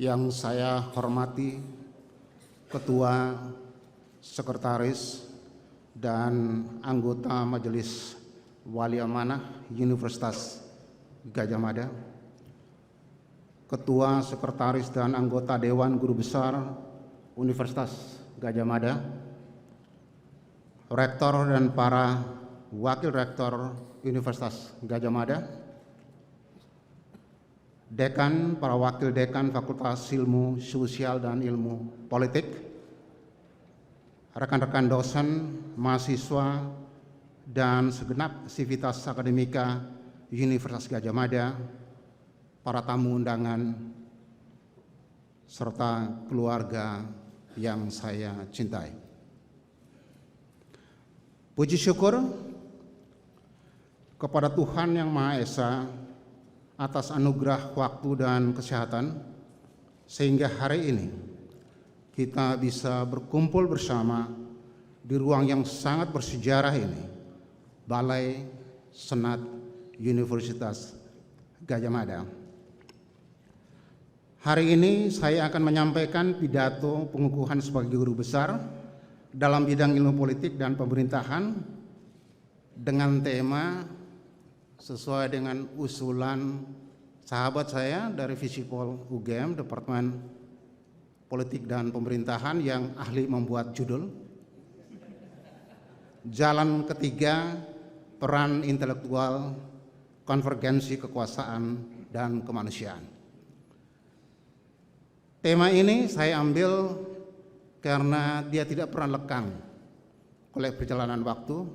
Yang saya hormati Ketua, Sekretaris, dan anggota Majelis Wali Amanah Universitas Gadjah Mada, Ketua, Sekretaris, dan anggota Dewan Guru Besar Universitas Gadjah Mada, Rektor dan para Wakil Rektor Universitas Gadjah Mada, Dekan, para Wakil Dekan Fakultas Ilmu Sosial dan Ilmu Politik, rekan-rekan dosen, mahasiswa, dan segenap sivitas akademika Universitas Gadjah Mada, para tamu undangan, serta keluarga yang saya cintai. Puji syukur kepada Tuhan Yang Maha Esa atas anugerah waktu dan kesehatan, sehingga hari ini kita bisa berkumpul bersama di ruang yang sangat bersejarah ini, Balai Senat Universitas Gadjah Mada. Hari ini saya akan menyampaikan pidato pengukuhan sebagai guru besar dalam bidang ilmu politik dan pemerintahan dengan tema sesuai dengan usulan sahabat saya dari Visipol UGM, Departemen Politik dan Pemerintahan, yang ahli membuat judul Jalan Ketiga, Peran Intelektual, Konvergensi Kekuasaan dan Kemanusiaan. Tema ini saya ambil karena dia tidak pernah lekang oleh perjalanan waktu.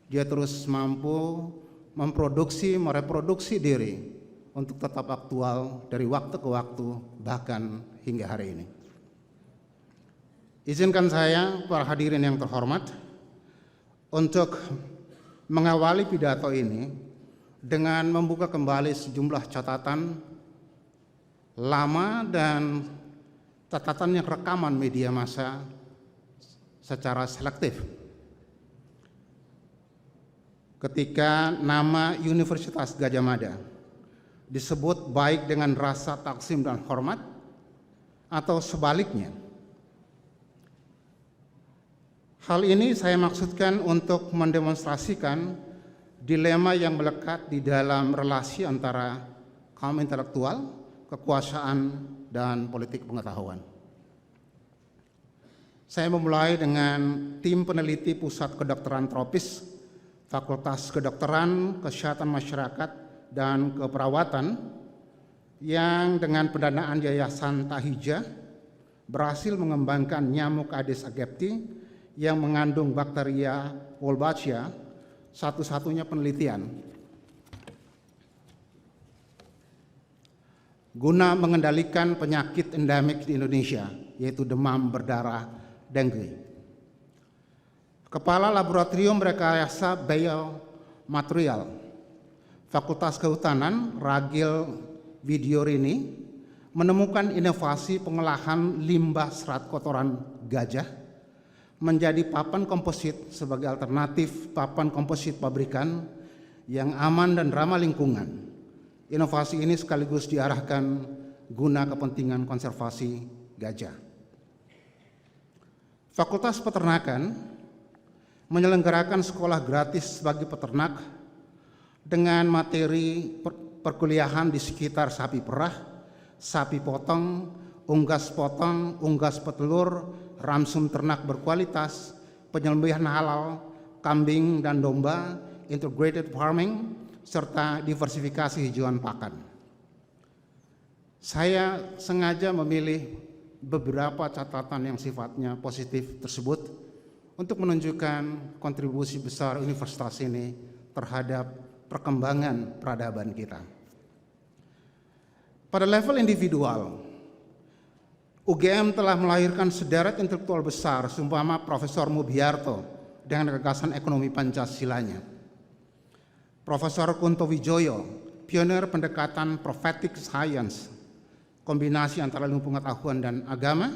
Dia terus mampu memproduksi, mereproduksi diri untuk tetap aktual dari waktu ke waktu, bahkan hingga hari ini. Izinkan saya, para hadirin yang terhormat, untuk mengawali pidato ini dengan membuka kembali sejumlah catatan lama dan catatan yang rekaman media massa secara selektif. Ketika nama Universitas Gadjah Mada disebut baik dengan rasa takzim dan hormat atau sebaliknya. Hal ini saya maksudkan untuk mendemonstrasikan dilema yang melekat di dalam relasi antara kaum intelektual, kekuasaan, dan politik pengetahuan. Saya memulai dengan tim peneliti Pusat Kedokteran Tropis Fakultas Kedokteran, Kesehatan Masyarakat, dan Keperawatan yang dengan pendanaan Yayasan Tahijah berhasil mengembangkan nyamuk Aedes aegypti yang mengandung bakteria Wolbachia, satu-satunya penelitian guna mengendalikan penyakit endemik di Indonesia, yaitu demam berdarah dengue. Kepala Laboratorium Rekayasa Biomaterial Fakultas Kehutanan, Ragil Widyorini, menemukan inovasi pengolahan limbah serat kotoran gajah menjadi papan komposit sebagai alternatif papan komposit pabrikan yang aman dan ramah lingkungan. Inovasi ini sekaligus diarahkan guna kepentingan konservasi gajah. Fakultas Peternakan menyelenggarakan sekolah gratis bagi peternak dengan materi perkuliahan di sekitar sapi perah, sapi potong, unggas potong, unggas petelur, ramsum ternak berkualitas, penyembelihan halal, kambing dan domba, integrated farming, serta diversifikasi hijauan pakan. Saya sengaja memilih beberapa catatan yang sifatnya positif tersebut untuk menunjukkan kontribusi besar universitas ini terhadap perkembangan peradaban kita. Pada level individual, UGM telah melahirkan sederet intelektual besar seumpama Profesor Mubiarto dengan gagasan ekonomi Pancasilanya, Profesor Kunto Wijoyo, pionir pendekatan prophetic science, kombinasi antara ilmu pengetahuan dan agama,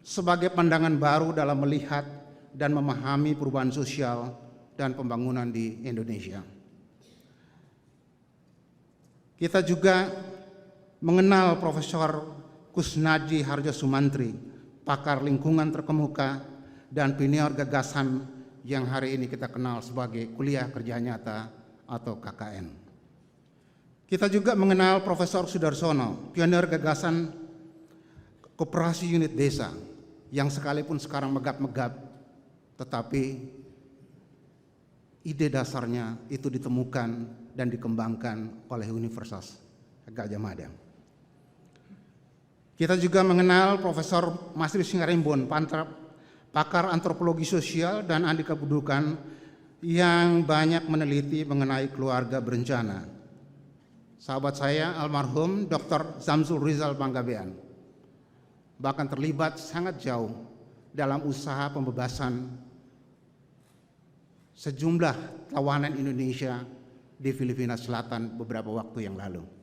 sebagai pandangan baru dalam melihat dan memahami perubahan sosial dan pembangunan di Indonesia. Kita juga mengenal Profesor Kusnadi Harjo Sumantri, pakar lingkungan terkemuka dan pionir gagasan yang hari ini kita kenal sebagai Kuliah Kerja Nyata atau KKN. Kita juga mengenal Profesor Sudarsono, pionir gagasan koperasi unit desa yang sekalipun sekarang megap-megap, tetapi ide dasarnya itu ditemukan dan dikembangkan oleh Universitas Gadjah Mada. Kita juga mengenal Profesor Masri Singarimbun, pakar antropologi sosial dan ahli kependudukan yang banyak meneliti mengenai keluarga berencana. Sahabat saya almarhum Dr. Zamsul Rizal Panggabean bahkan terlibat sangat jauh dalam usaha pembebasan sejumlah tawanan Indonesia di Filipina Selatan beberapa waktu yang lalu.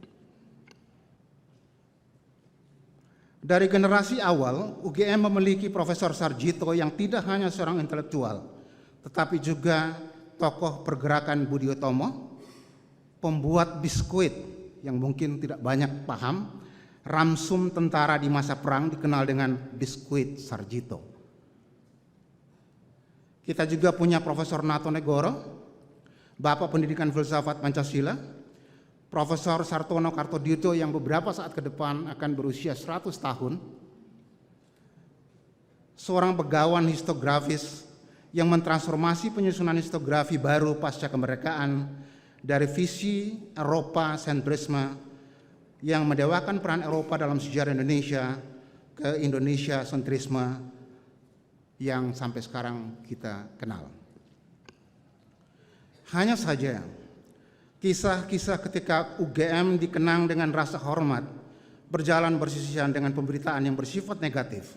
Dari generasi awal, UGM memiliki Profesor Sarjito yang tidak hanya seorang intelektual, tetapi juga tokoh pergerakan Budi Utomo, pembuat biskuit yang mungkin tidak banyak paham, ramsum tentara di masa perang dikenal dengan biskuit Sarjito. Kita juga punya Profesor Nato Negoro, Bapak Pendidikan Filsafat Pancasila, Profesor Sartono Kartodito yang beberapa saat ke depan akan berusia 100 tahun, seorang begawan histografis yang mentransformasi penyusunan histografi baru pasca kemerdekaan dari visi Eropa sentrisme yang mendewakan peran Eropa dalam sejarah Indonesia ke Indonesia sentrisme yang sampai sekarang kita kenal. Hanya saja kisah-kisah ketika UGM dikenang dengan rasa hormat berjalan bersisian dengan pemberitaan yang bersifat negatif.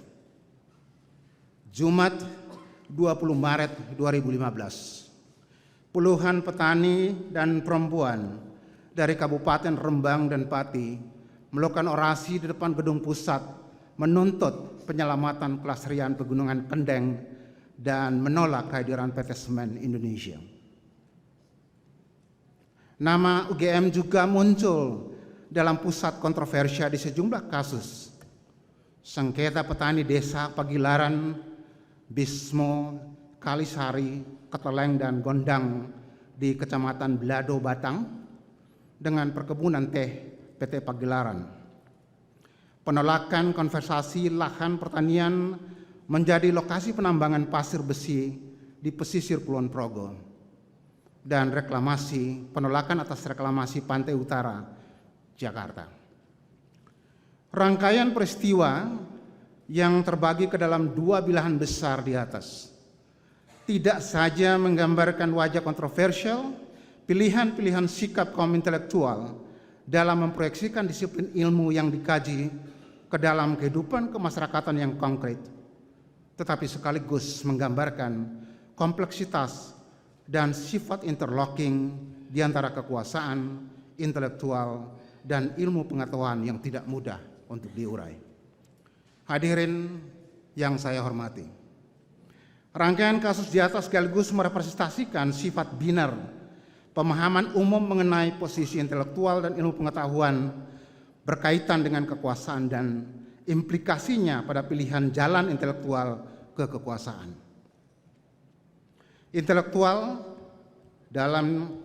Jumat 20 Maret 2015, puluhan petani dan perempuan dari Kabupaten Rembang dan Pati melakukan orasi di depan gedung pusat menuntut penyelamatan kelestarian Pegunungan Kendeng dan menolak kehadiran PT Semen Indonesia. Nama UGM juga muncul dalam pusat kontroversial di sejumlah kasus. Sengketa petani desa Pagilaran, Bismo, Kalisari, Keteleng, dan Gondang di Kecamatan Belado, Batang dengan perkebunan teh PT Pagilaran. Penolakan konversasi lahan pertanian menjadi lokasi penambangan pasir besi di pesisir Kulon Progo, dan penolakan atas reklamasi Pantai Utara, Jakarta. Rangkaian peristiwa yang terbagi ke dalam dua bilahan besar di atas tidak saja menggambarkan wajah kontroversial, pilihan-pilihan sikap kaum intelektual dalam memproyeksikan disiplin ilmu yang dikaji ke dalam kehidupan kemasyarakatan yang konkret, tetapi sekaligus menggambarkan kompleksitas dan sifat interlocking di antara kekuasaan, intelektual, dan ilmu pengetahuan yang tidak mudah untuk diurai. Hadirin yang saya hormati, rangkaian kasus di atas sekaligus merepresentasikan sifat binar pemahaman umum mengenai posisi intelektual dan ilmu pengetahuan berkaitan dengan kekuasaan dan implikasinya pada pilihan jalan intelektual ke kekuasaan. Intelektual dalam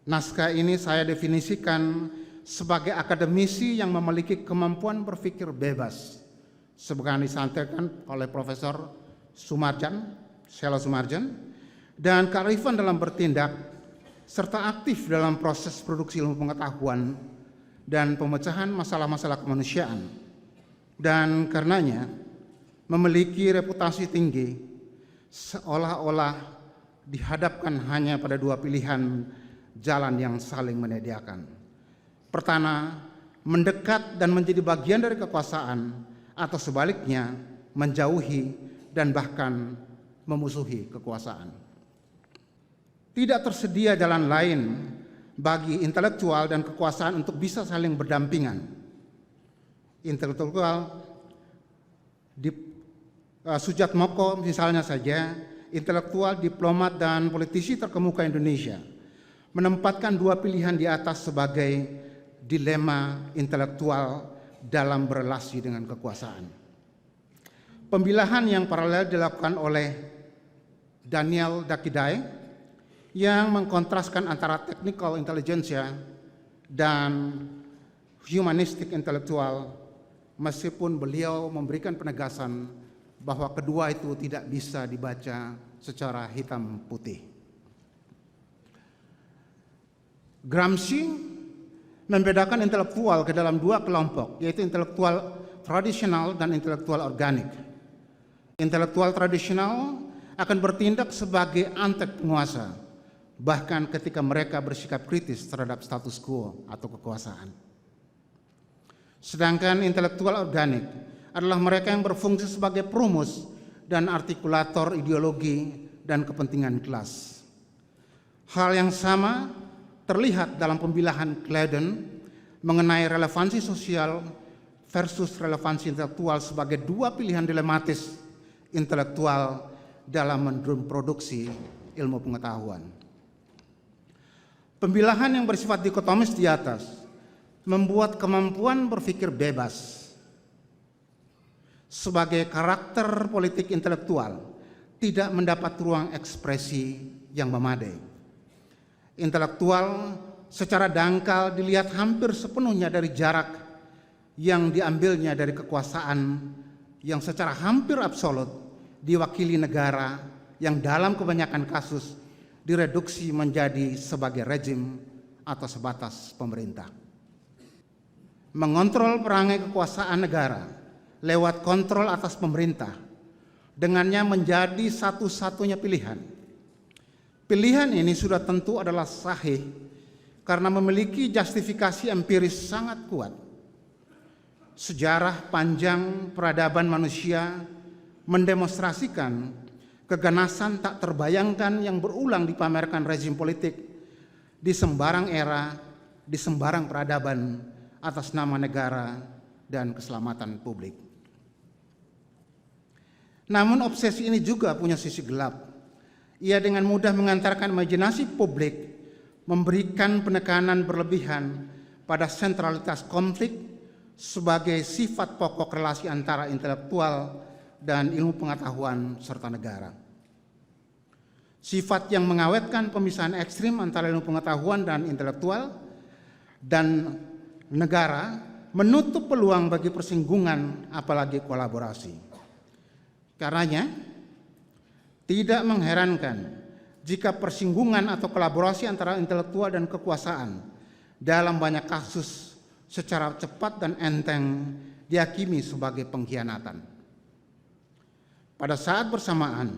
naskah ini saya definisikan sebagai akademisi yang memiliki kemampuan berpikir bebas, sebagaimana disampaikan oleh Profesor Selo Sumarjan, dan kearifan dalam bertindak serta aktif dalam proses produksi ilmu pengetahuan dan pemecahan masalah-masalah kemanusiaan, dan karenanya memiliki reputasi tinggi seolah-olah dihadapkan hanya pada dua pilihan jalan yang saling menyediakan. Pertama, mendekat dan menjadi bagian dari kekuasaan, atau sebaliknya menjauhi dan bahkan memusuhi kekuasaan. Tidak tersedia jalan lain bagi intelektual dan kekuasaan untuk bisa saling berdampingan. Intelektual di Sujatmoko misalnya saja, intelektual, diplomat, dan politisi terkemuka Indonesia menempatkan dua pilihan di atas sebagai dilema intelektual dalam berelasi dengan kekuasaan. Pemilahan yang paralel dilakukan oleh Daniel Dakidai yang mengkontraskan antara technical intelligentsia dan humanistik intelektual, meskipun beliau memberikan penegasan bahwa kedua itu tidak bisa dibaca secara hitam putih. Gramsci membedakan intelektual ke dalam dua kelompok, yaitu intelektual tradisional dan intelektual organik. Intelektual tradisional akan bertindak sebagai antek penguasa, bahkan ketika mereka bersikap kritis terhadap status quo atau kekuasaan. Sedangkan intelektual organik adalah mereka yang berfungsi sebagai perumus dan artikulator ideologi dan kepentingan kelas. Hal yang sama terlihat dalam pemilahan Claydon mengenai relevansi sosial versus relevansi intelektual sebagai dua pilihan dilematis intelektual dalam memproduksi ilmu pengetahuan. Pemilahan yang bersifat dikotomis di atas membuat kemampuan berpikir bebas sebagai karakter politik intelektual tidak mendapat ruang ekspresi yang memadai. Intelektual secara dangkal dilihat hampir sepenuhnya dari jarak yang diambilnya dari kekuasaan yang secara hampir absolut diwakili negara yang dalam kebanyakan kasus direduksi menjadi sebagai rejim atau sebatas pemerintah. Mengontrol perangai kekuasaan negara lewat kontrol atas pemerintah dengannya menjadi satu-satunya pilihan. Pilihan ini sudah tentu adalah sahih karena memiliki justifikasi empiris sangat kuat. Sejarah panjang peradaban manusia mendemonstrasikan keganasan tak terbayangkan yang berulang dipamerkan rezim politik di sembarang era, di sembarang peradaban atas nama negara dan keselamatan publik. Namun obsesi ini juga punya sisi gelap. Ia dengan mudah mengantarkan imajinasi publik memberikan penekanan berlebihan pada sentralitas konflik sebagai sifat pokok relasi antara intelektual dan ilmu pengetahuan serta negara. Sifat yang mengawetkan pemisahan ekstrim antara ilmu pengetahuan dan intelektual dan negara menutup peluang bagi persinggungan apalagi kolaborasi. Karenanya tidak mengherankan jika persinggungan atau kolaborasi antara intelektual dan kekuasaan dalam banyak kasus secara cepat dan enteng dihakimi sebagai pengkhianatan. Pada saat bersamaan,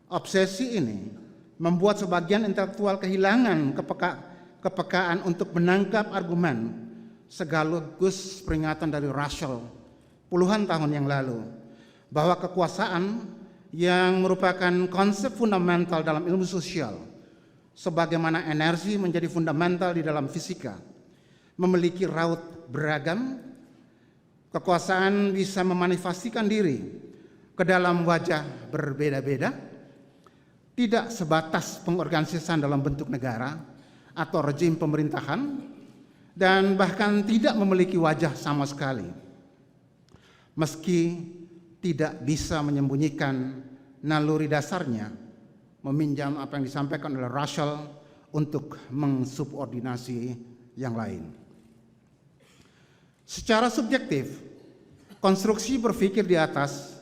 obsesi ini membuat sebagian intelektual kehilangan kepekaan untuk menangkap argumen sekaligus peringatan dari Russell puluhan tahun yang lalu bahwa kekuasaan yang merupakan konsep fundamental dalam ilmu sosial sebagaimana energi menjadi fundamental di dalam fisika memiliki raut beragam. Kekuasaan bisa memanifestasikan diri ke dalam wajah berbeda-beda, tidak sebatas pengorganisasian dalam bentuk negara atau rejim pemerintahan, dan bahkan tidak memiliki wajah sama sekali. Meski tidak bisa menyembunyikan naluri dasarnya, meminjam apa yang disampaikan oleh Russell untuk mensubordinasi yang lain. Secara subjektif, konstruksi berpikir di atas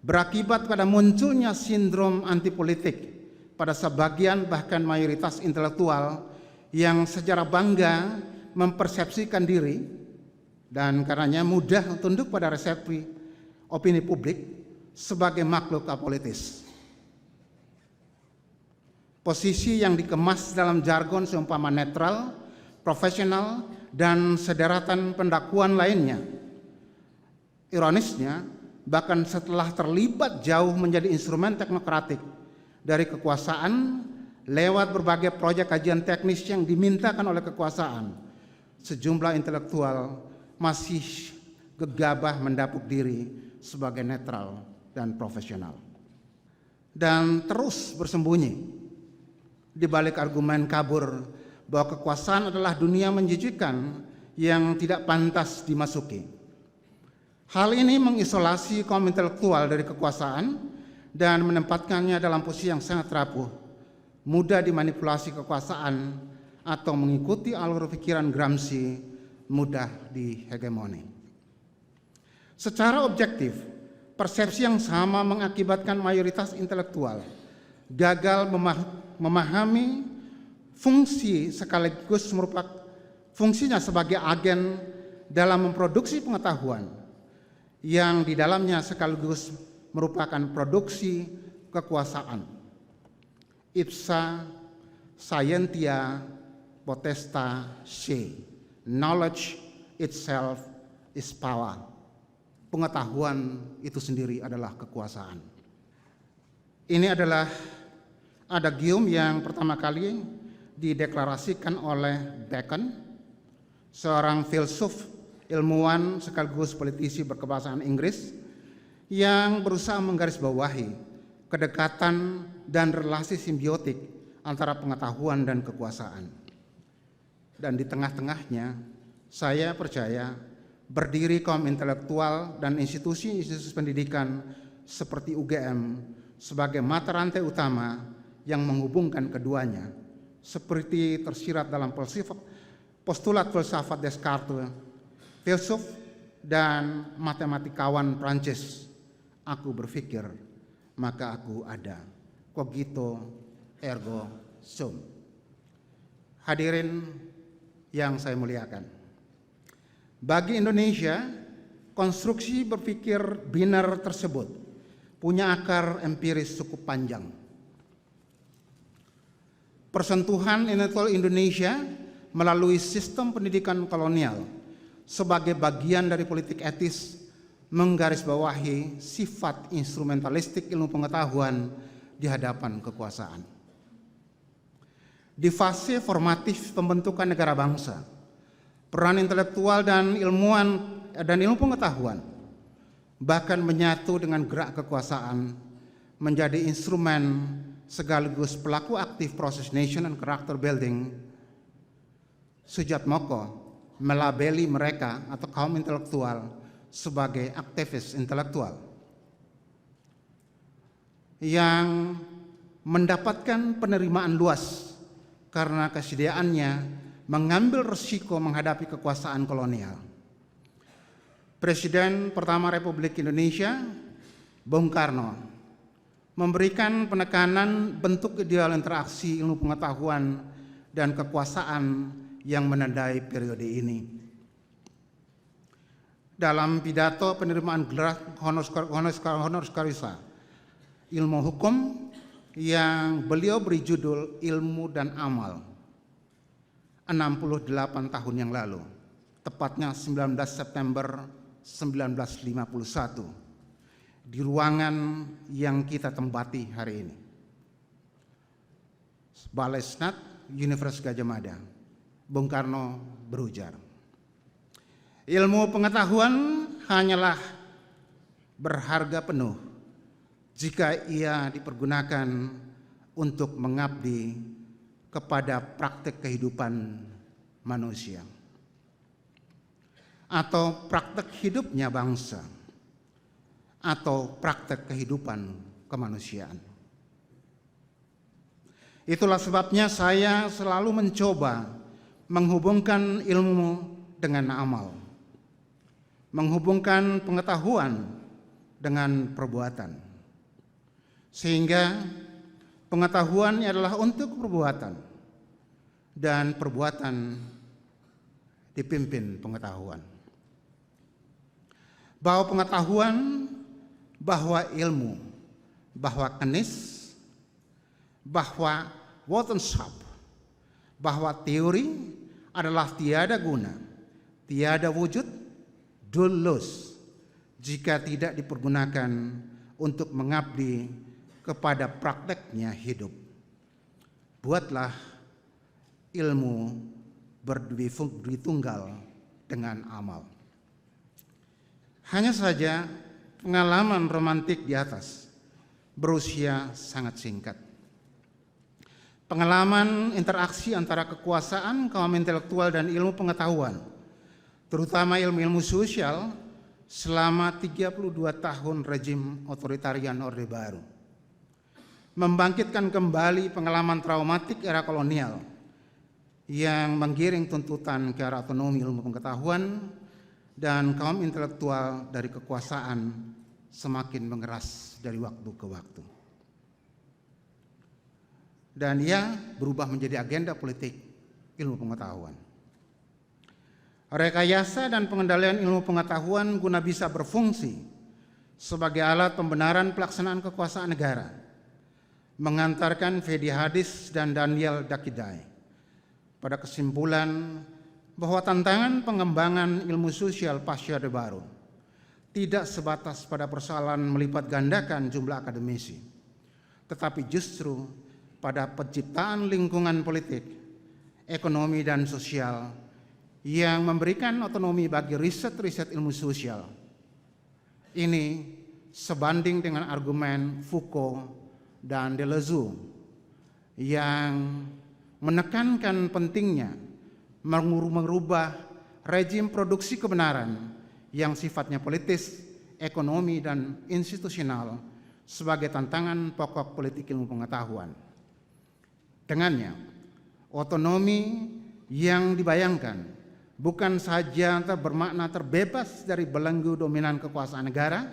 berakibat pada munculnya sindrom antipolitik pada sebagian bahkan mayoritas intelektual yang secara bangga mempersepsikan diri dan karenanya mudah tunduk pada resepsi opini publik sebagai makhluk apolitis. Posisi yang dikemas dalam jargon seumpama netral, profesional, dan sederetan pendakwaan lainnya. Ironisnya, bahkan setelah terlibat jauh menjadi instrumen teknokratik dari kekuasaan lewat berbagai proyek kajian teknis yang dimintakan oleh kekuasaan, sejumlah intelektual masih gegabah mendapuk diri sebagai netral dan profesional. Dan terus bersembunyi di balik argumen kabur bahwa kekuasaan adalah dunia menjijikan yang tidak pantas dimasuki. Hal ini mengisolasi kaum intelektual dari kekuasaan dan menempatkannya dalam posisi yang sangat rapuh, mudah dimanipulasi kekuasaan atau mengikuti alur pikiran Gramsci, mudah dihegemoni. Secara objektif, persepsi yang sama mengakibatkan mayoritas intelektual gagal memahami fungsi sekaligus merupakan fungsinya sebagai agen dalam memproduksi pengetahuan yang di dalamnya sekaligus merupakan produksi kekuasaan. Ipsa scientia potesta se. Knowledge itself is power. Pengetahuan itu sendiri adalah kekuasaan. Ini adalah adagium yang pertama kali dideklarasikan oleh Bacon, seorang filsuf, ilmuwan sekaligus politisi berkebahasaan Inggris yang berusaha menggarisbawahi kedekatan dan relasi simbiotik antara pengetahuan dan kekuasaan. Dan di tengah-tengahnya, saya percaya berdiri kaum intelektual dan institusi-institusi pendidikan seperti UGM sebagai mata rantai utama yang menghubungkan keduanya, seperti tersirat dalam postulat filsafat Descartes, filsuf dan matematikawan Prancis. Aku berpikir, maka aku ada. Cogito ergo sum. Hadirin yang saya muliakan, bagi Indonesia, konstruksi berpikir binar tersebut punya akar empiris cukup panjang. Persentuhan intelektual Indonesia melalui sistem pendidikan kolonial sebagai bagian dari politik etis menggarisbawahi sifat instrumentalistik ilmu pengetahuan di hadapan kekuasaan. Di fase formatif pembentukan negara bangsa, peran intelektual dan ilmuwan dan ilmu pengetahuan bahkan menyatu dengan gerak kekuasaan menjadi instrumen sekaligus pelaku aktif proses nation and character building. Sujatmoko melabeli mereka atau kaum intelektual sebagai aktivis intelektual yang mendapatkan penerimaan luas karena kesediaannya mengambil resiko menghadapi kekuasaan kolonial. Presiden pertama Republik Indonesia, Bung Karno, memberikan penekanan bentuk ideal interaksi ilmu pengetahuan dan kekuasaan yang menandai periode ini. Dalam pidato penerimaan gelar honoris causa ilmu hukum yang beliau beri judul Ilmu dan Amal 68 tahun yang lalu, tepatnya 19 September 1951, di ruangan yang kita tempati hari ini, Balai Senat Universitas Gadjah Mada, Bung Karno berujar, ilmu pengetahuan hanyalah berharga penuh jika ia dipergunakan untuk mengabdi kepada praktek kehidupan manusia atau praktek hidupnya bangsa atau praktek kehidupan kemanusiaan. Itulah sebabnya saya selalu mencoba menghubungkan ilmu dengan amal, menghubungkan pengetahuan dengan perbuatan, sehingga pengetahuan adalah untuk perbuatan dan perbuatan dipimpin pengetahuan. Bahwa pengetahuan, bahwa ilmu, bahwa kenis, bahwa wetenschap, bahwa teori adalah tiada guna, tiada wujud, dulus, jika tidak dipergunakan untuk mengabdi kepada prakteknya hidup. Buatlah ilmu berdui tunggal dengan amal. Hanya saja pengalaman romantik di atas berusia sangat singkat. Pengalaman interaksi antara kekuasaan, kaum intelektual dan ilmu pengetahuan, terutama ilmu-ilmu sosial, selama 32 tahun rejim otoritarian Orde Baru, membangkitkan kembali pengalaman traumatik era kolonial yang menggiring tuntutan ke arah otonomi ilmu pengetahuan dan kaum intelektual dari kekuasaan semakin mengeras dari waktu ke waktu. Dan ia berubah menjadi agenda politik ilmu pengetahuan. Rekayasa dan pengendalian ilmu pengetahuan guna bisa berfungsi sebagai alat pembenaran pelaksanaan kekuasaan negara, mengantarkan Fedi Hadis dan Daniel Dakidai pada kesimpulan bahwa tantangan pengembangan ilmu sosial pasca Orde Baru tidak sebatas pada persoalan melipat gandakan jumlah akademisi, tetapi justru pada penciptaan lingkungan politik, ekonomi, dan sosial yang memberikan otonomi bagi riset-riset ilmu sosial. Ini sebanding dengan argumen Foucault dan Deleuze yang menekankan pentingnya mengubah rejim produksi kebenaran yang sifatnya politis, ekonomi, dan institusional sebagai tantangan pokok politik ilmu pengetahuan. Dengannya, otonomi yang dibayangkan bukan saja bermakna terbebas dari belenggu dominan kekuasaan negara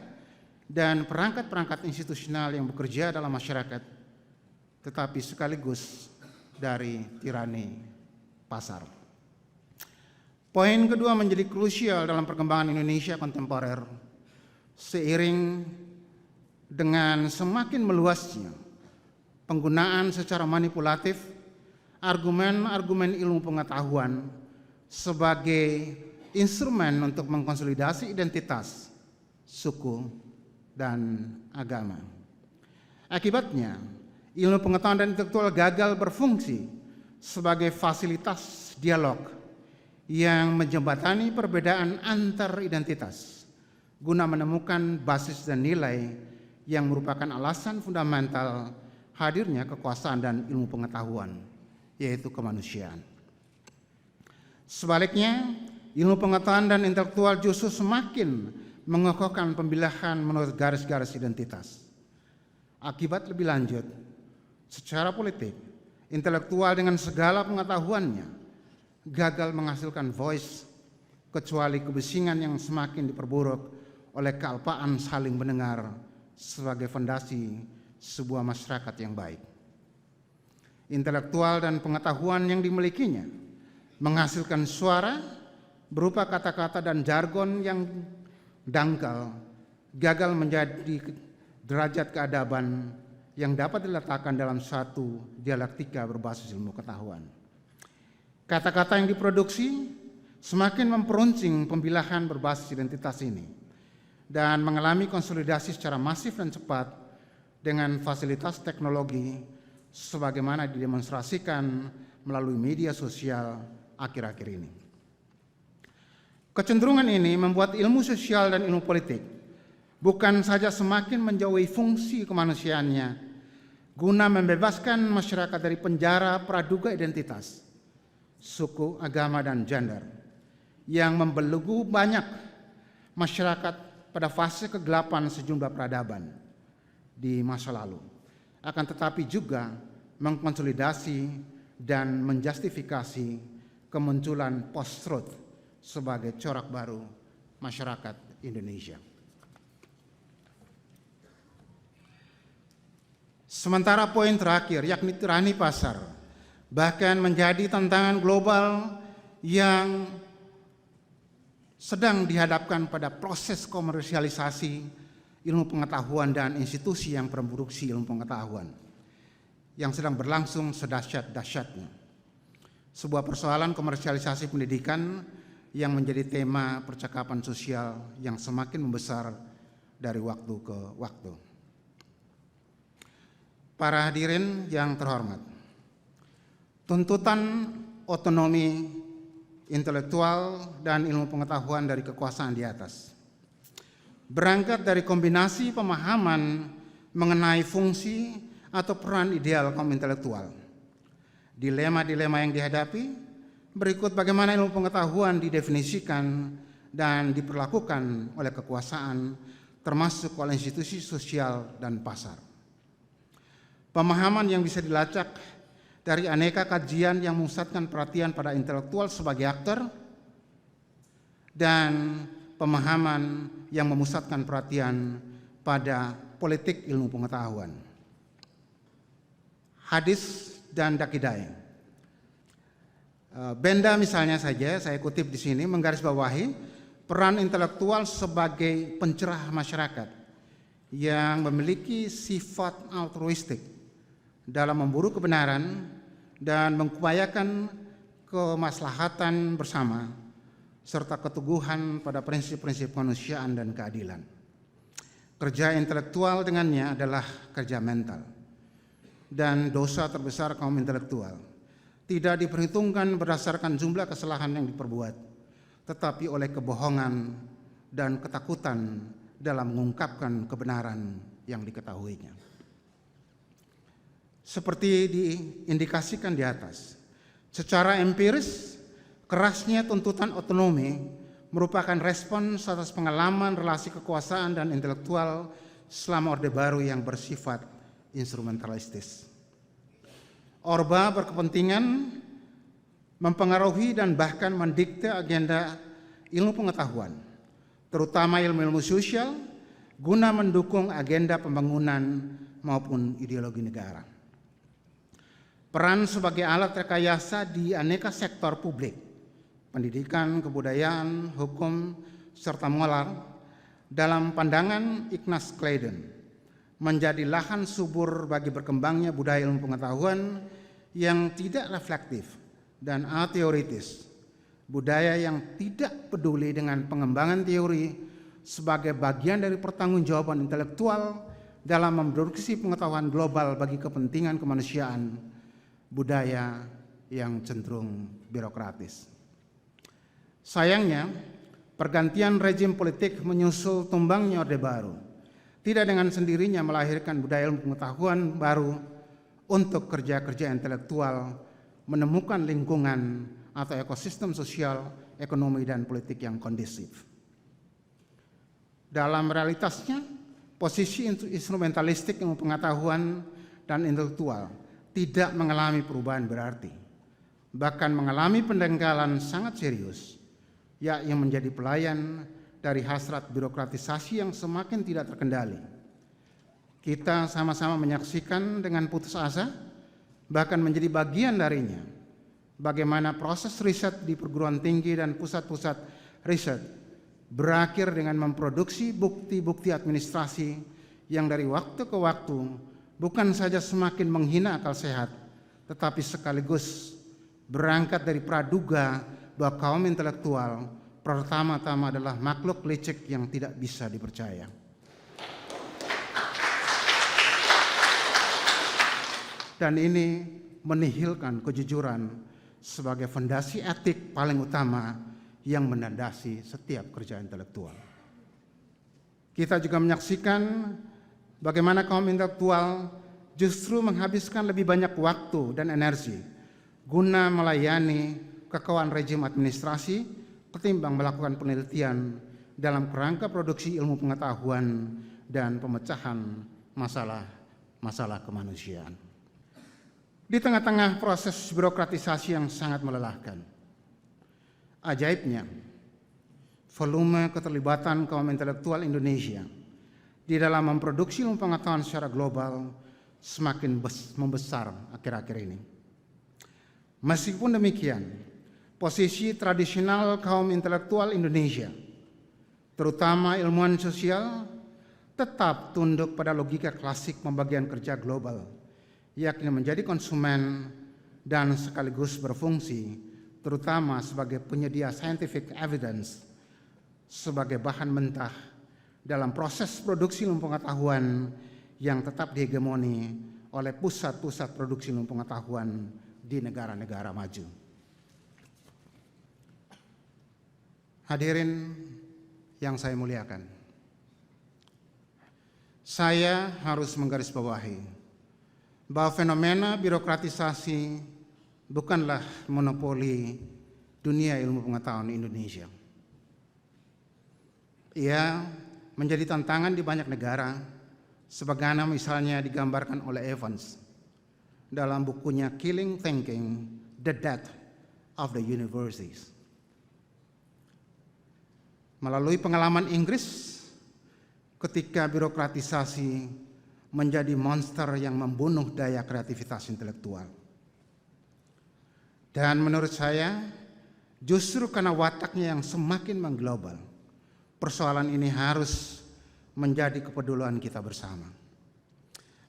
dan perangkat-perangkat institusional yang bekerja dalam masyarakat, tetapi sekaligus dari tirani pasar. Poin kedua menjadi krusial dalam perkembangan Indonesia kontemporer seiring dengan semakin meluasnya penggunaan secara manipulatif argumen-argumen ilmu pengetahuan sebagai instrumen untuk mengkonsolidasi identitas, suku, dan agama. Akibatnya, ilmu pengetahuan dan intelektual gagal berfungsi sebagai fasilitas dialog yang menjembatani perbedaan antar identitas guna menemukan basis dan nilai yang merupakan alasan fundamental hadirnya kekuasaan dan ilmu pengetahuan, yaitu kemanusiaan. Sebaliknya, ilmu pengetahuan dan intelektual justru semakin mengokohkan pemilihan menurut garis-garis identitas. Akibat lebih lanjut, secara politik, intelektual dengan segala pengetahuannya gagal menghasilkan voice kecuali kebisingan yang semakin diperburuk oleh kealpaan saling mendengar sebagai fondasi sebuah masyarakat yang baik. Intelektual dan pengetahuan yang dimilikinya menghasilkan suara berupa kata-kata dan jargon yang dangkal, gagal menjadi derajat keadaban yang dapat diletakkan dalam satu dialektika berbasis ilmu pengetahuan. Kata-kata yang diproduksi semakin memperuncing pembilahan berbasis identitas ini dan mengalami konsolidasi secara masif dan cepat dengan fasilitas teknologi sebagaimana didemonstrasikan melalui media sosial akhir-akhir ini. Kecenderungan ini membuat ilmu sosial dan ilmu politik bukan saja semakin menjauhi fungsi kemanusiaannya guna membebaskan masyarakat dari penjara praduga identitas, suku, agama, dan gender yang membelenggu banyak masyarakat pada fase kegelapan sejumlah peradaban di masa lalu, akan tetapi juga mengkonsolidasi dan menjustifikasi kemunculan post-truth sebagai corak baru masyarakat Indonesia. Sementara poin terakhir, yakni tirani pasar, bahkan menjadi tantangan global yang sedang dihadapkan pada proses komersialisasi ilmu pengetahuan dan institusi yang memproduksi ilmu pengetahuan yang sedang berlangsung sedahsyat-dahsyatnya. Sebuah persoalan komersialisasi pendidikan yang menjadi tema percakapan sosial yang semakin membesar dari waktu ke waktu. Para hadirin yang terhormat, tuntutan otonomi intelektual dan ilmu pengetahuan dari kekuasaan di atas berangkat dari kombinasi pemahaman mengenai fungsi atau peran ideal kaum intelektual. Dilema-dilema yang dihadapi berikut bagaimana ilmu pengetahuan didefinisikan dan diperlakukan oleh kekuasaan, termasuk oleh institusi sosial dan pasar. Pemahaman yang bisa dilacak dari aneka kajian yang memusatkan perhatian pada intelektual sebagai aktor dan pemahaman yang memusatkan perhatian pada politik ilmu pengetahuan. Hadis dan Dakidai. Benda misalnya saja, saya kutip di sini, menggarisbawahi peran intelektual sebagai pencerah masyarakat yang memiliki sifat altruistik dalam memburu kebenaran dan mengupayakan kemaslahatan bersama serta keteguhan pada prinsip-prinsip kemanusiaan dan keadilan. Kerja intelektual dengannya adalah kerja mental, dan dosa terbesar kaum intelektual tidak diperhitungkan berdasarkan jumlah kesalahan yang diperbuat, tetapi oleh kebohongan dan ketakutan dalam mengungkapkan kebenaran yang diketahuinya. Seperti diindikasikan di atas, secara empiris, kerasnya tuntutan otonomi merupakan respons atas pengalaman relasi kekuasaan dan intelektual selama Orde Baru yang bersifat instrumentalistis. Orba berkepentingan mempengaruhi dan bahkan mendikte agenda ilmu pengetahuan, terutama ilmu-ilmu sosial, guna mendukung agenda pembangunan maupun ideologi negara. Peran sebagai alat rekayasa di aneka sektor publik, pendidikan, kebudayaan, hukum, serta moral, dalam pandangan Ignaz Kleiden, menjadi lahan subur bagi berkembangnya budaya ilmu pengetahuan yang tidak reflektif dan ateoritis, budaya yang tidak peduli dengan pengembangan teori sebagai bagian dari pertanggungjawaban intelektual dalam memproduksi pengetahuan global bagi kepentingan kemanusiaan, budaya yang cenderung birokratis. Sayangnya, pergantian rezim politik menyusul tumbangnya Orde Baru tidak dengan sendirinya melahirkan budaya ilmu pengetahuan baru untuk kerja-kerja intelektual menemukan lingkungan atau ekosistem sosial, ekonomi, dan politik yang kondusif. Dalam realitasnya, posisi instrumentalistik ilmu pengetahuan dan intelektual tidak mengalami perubahan berarti, bahkan mengalami pendangkalan sangat serius, yakni menjadi pelayan dari hasrat birokratisasi yang semakin tidak terkendali. Kita sama-sama menyaksikan dengan putus asa, bahkan menjadi bagian darinya, bagaimana proses riset di perguruan tinggi dan pusat-pusat riset berakhir dengan memproduksi bukti-bukti administrasi yang dari waktu ke waktu bukan saja semakin menghina akal sehat, tetapi sekaligus berangkat dari praduga bahwa kaum intelektual pertama-tama adalah makhluk licik yang tidak bisa dipercaya. Dan ini menihilkan kejujuran sebagai fondasi etik paling utama yang menandasi setiap kerja intelektual. Kita juga menyaksikan bagaimana kaum intelektual justru menghabiskan lebih banyak waktu dan energi guna melayani kekauan rezim administrasi ketimbang melakukan penelitian dalam kerangka produksi ilmu pengetahuan dan pemecahan masalah kemanusiaan. Di tengah-tengah proses birokratisasi yang sangat melelahkan, ajaibnya, volume keterlibatan kaum intelektual Indonesia di dalam memproduksi ilmu pengetahuan secara global semakin membesar akhir-akhir ini. Meskipun demikian, posisi tradisional kaum intelektual Indonesia, terutama ilmuwan sosial, tetap tunduk pada logika klasik pembagian kerja global, yakni menjadi konsumen dan sekaligus berfungsi, terutama sebagai penyedia scientific evidence, sebagai bahan mentah dalam proses produksi ilmu pengetahuan yang tetap dihegemoni oleh pusat-pusat produksi ilmu pengetahuan di negara-negara maju. Hadirin yang saya muliakan, saya harus menggarisbawahi bahwa fenomena birokratisasi bukanlah monopoli dunia ilmu pengetahuan Indonesia. Ia menjadi tantangan di banyak negara, sebagaimana misalnya digambarkan oleh Evans dalam bukunya Killing Thinking: The Death of the Universities. Melalui pengalaman Inggris ketika birokratisasi menjadi monster yang membunuh daya kreativitas intelektual. Dan menurut saya, justru karena wataknya yang semakin mengglobal, persoalan ini harus menjadi kepedulian kita bersama.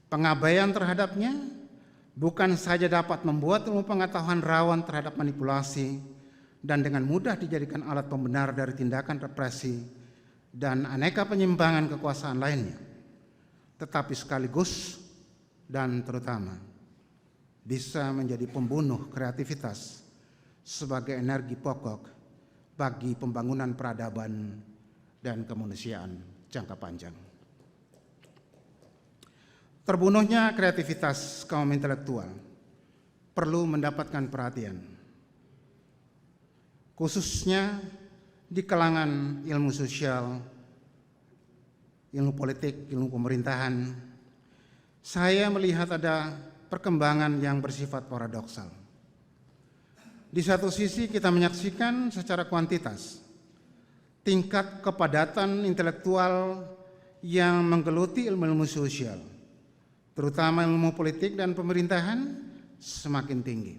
Pengabaian terhadapnya bukan saja dapat membuat ilmu pengetahuan rawan terhadap manipulasi dan dengan mudah dijadikan alat pembenar dari tindakan represi dan aneka penyimpangan kekuasaan lainnya, tetapi sekaligus dan terutama bisa menjadi pembunuh kreativitas sebagai energi pokok bagi pembangunan peradaban dan kemanusiaan jangka panjang. Terbunuhnya kreativitas kaum intelektual perlu mendapatkan perhatian, khususnya di kalangan ilmu sosial, ilmu politik, ilmu pemerintahan. Saya melihat ada perkembangan yang bersifat paradoksal. Di satu sisi kita menyaksikan secara kuantitas tingkat kepadatan intelektual yang menggeluti ilmu-ilmu sosial, terutama ilmu politik dan pemerintahan, semakin tinggi.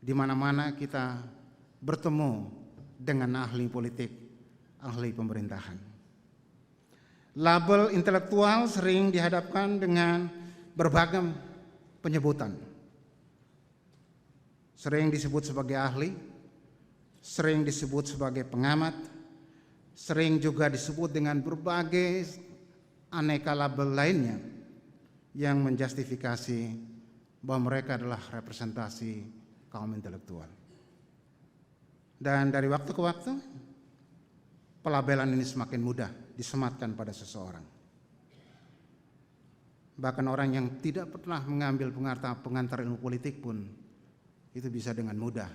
Di mana-mana kita bertemu dengan ahli politik, ahli pemerintahan. Label intelektual sering dihadapkan dengan berbagai penyebutan. Sering disebut sebagai ahli, sering disebut sebagai pengamat, sering juga disebut dengan berbagai aneka label lainnya yang menjustifikasi bahwa mereka adalah representasi kaum intelektual. Dan dari waktu ke waktu, pelabelan ini semakin mudah disematkan pada seseorang. Bahkan orang yang tidak pernah mengambil pengantar ilmu politik pun itu bisa dengan mudah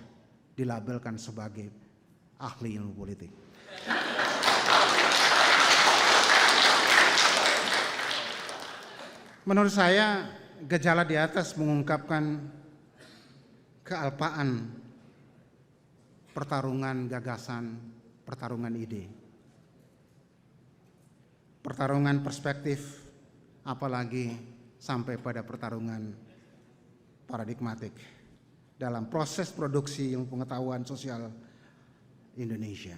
dilabelkan sebagai ahli ilmu politik. Menurut saya, gejala di atas mengungkapkan kealpaan pertarungan gagasan, pertarungan ide, pertarungan perspektif, apalagi sampai pada pertarungan paradigmatik dalam proses produksi ilmu pengetahuan sosial Indonesia.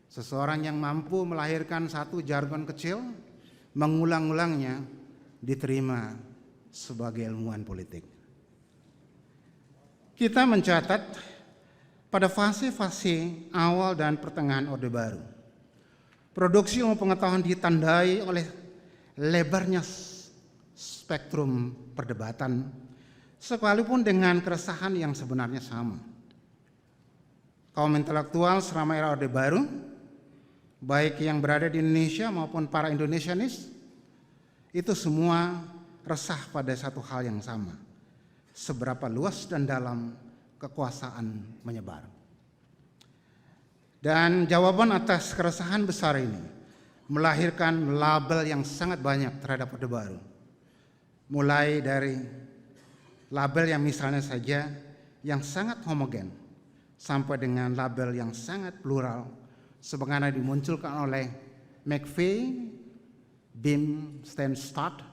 Seseorang yang mampu melahirkan satu jargon kecil, mengulang-ulangnya, diterima sebagai ilmuwan politik. Kita mencatat pada fase-fase awal dan pertengahan Orde Baru, produksi ilmu pengetahuan ditandai oleh lebarnya spektrum perdebatan, sekalipun dengan keresahan yang sebenarnya sama. Kaum intelektual selama era Orde Baru, baik yang berada di Indonesia maupun para Indonesianis, itu semua resah pada satu hal yang sama: seberapa luas dan dalam kekuasaan menyebar. Dan jawaban atas keresahan besar ini melahirkan label yang sangat banyak terhadap Orde Baru. Mulai dari label yang misalnya saja yang sangat homogen, sampai dengan label yang sangat plural, sebagaimana dimunculkan oleh McVeigh, Bim Stenstad,